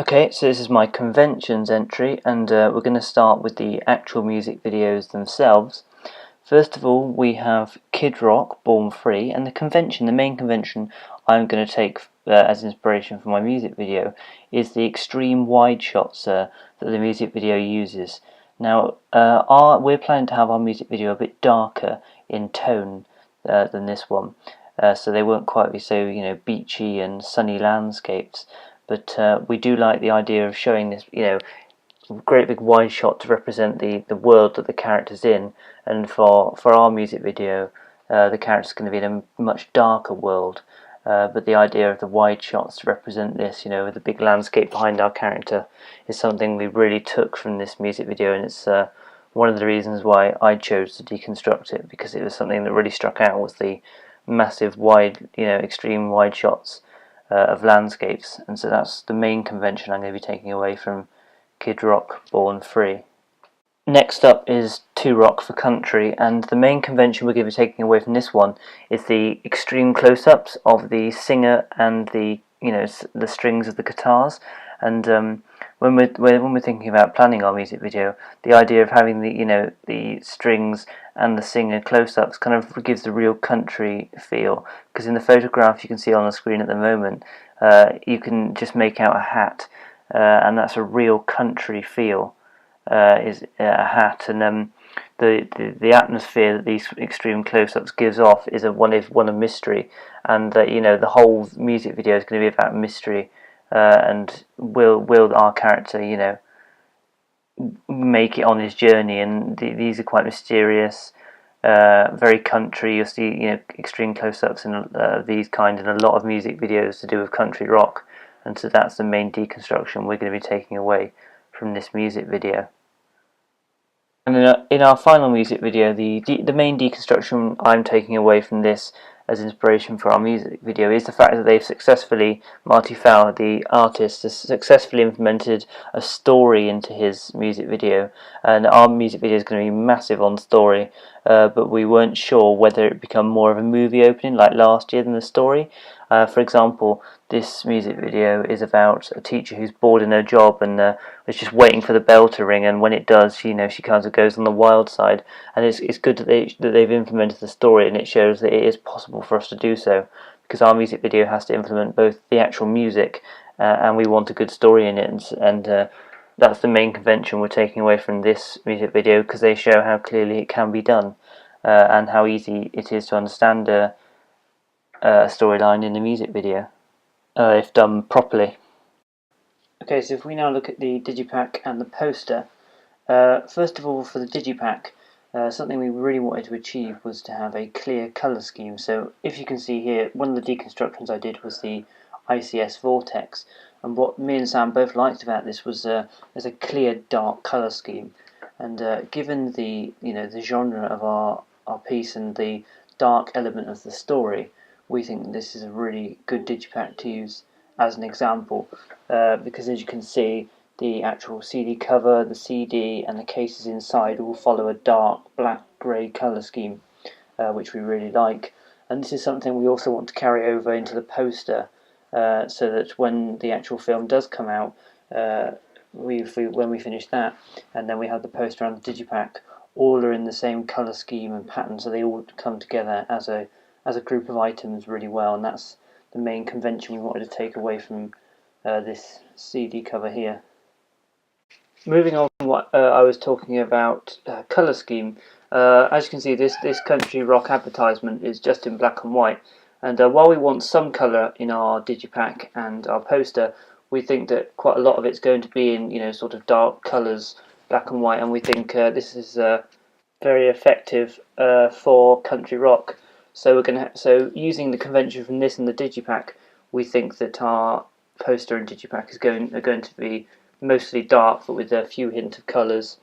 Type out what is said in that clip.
Okay, so this is my conventions entry, and we're going to start with the actual music videos themselves. First of all, we have Kid Rock, Born Free, and the main convention I'm going to take as inspiration for my music video is the extreme wide shots that the music video uses. Now, we're planning to have our music video a bit darker in tone than this one, so they won't quite be so, beachy and sunny landscapes. But we do like the idea of showing this, great big wide shot to represent the world that the character's in. And for our music video, the character's going to be in a much darker world. But the idea of the wide shots to represent this, with the big landscape behind our character, is something we really took from this music video, and it's one of the reasons why I chose to deconstruct it, because it was something that really struck out, was the massive wide, extreme wide shots of landscapes. And so that's the main convention I'm going to be taking away from Kid Rock, Born Free. Next up is 2 Rock for Country, and the main convention we're going to be taking away from this one is the extreme close-ups of the singer and the strings of the guitars. And when we're thinking about planning our music video, the idea of having the strings and the singer close-ups kind of gives the real country feel, because in the photograph you can see on the screen at the moment, you can just make out a hat, and that's a real country feel. Is a hat, and the atmosphere that these extreme close-ups gives off is one of mystery, and the whole music video is going to be about mystery, and will our character make it on his journey. And these are quite mysterious, very country. You'll see extreme close-ups in these kind in a lot of music videos to do with country rock, and so that's the main deconstruction we're going to be taking away from this music video. And in our final music video, the main deconstruction I'm taking away from this as inspiration for our music video is the fact that they've successfully, Marty Fowler, the artist, has successfully implemented a story into his music video. And our music video is going to be massive on story, but we weren't sure whether it would become more of a movie opening like last year than the story. For example, this music video is about a teacher who's bored in her job and is just waiting for the bell to ring, and when it does, she kind of goes on the wild side. And it's good that they've implemented the story, and it shows that it is possible for us to do so, because our music video has to implement both the actual music and we want a good story in it, and that's the main convention we're taking away from this music video, because they show how clearly it can be done and how easy it is to understand a storyline in a music video if done properly. Okay, so if we now look at the digipack and the poster, first of all, for the digipack, something we really wanted to achieve was to have a clear colour scheme. So if you can see here, one of the deconstructions I did was the ICS Vortex, and what me and Sam both liked about this was there's a clear dark colour scheme, and given the the genre of our piece and the dark element of the story, we think this is a really good digipack to use as an example, because as you can see, the actual CD cover, the CD and the cases inside all follow a dark black-grey colour scheme, which we really like. And this is something we also want to carry over into the poster, so that when the actual film does come out, when we finish that, and then we have the poster and the digipack, all are in the same colour scheme and pattern, so they all come together as a group of items really well. And that's the main convention we wanted to take away from this CD cover here. Moving on from what I was talking about, colour scheme, as you can see, this country rock advertisement is just in black and white, and while we want some colour in our digipack and our poster, we think that quite a lot of it's going to be in sort of dark colours, black and white, and we think this is very effective for country rock. So so using the convention from this and the digipack, we think that our poster and digipack are going to be mostly dark, but with a few hints of colours,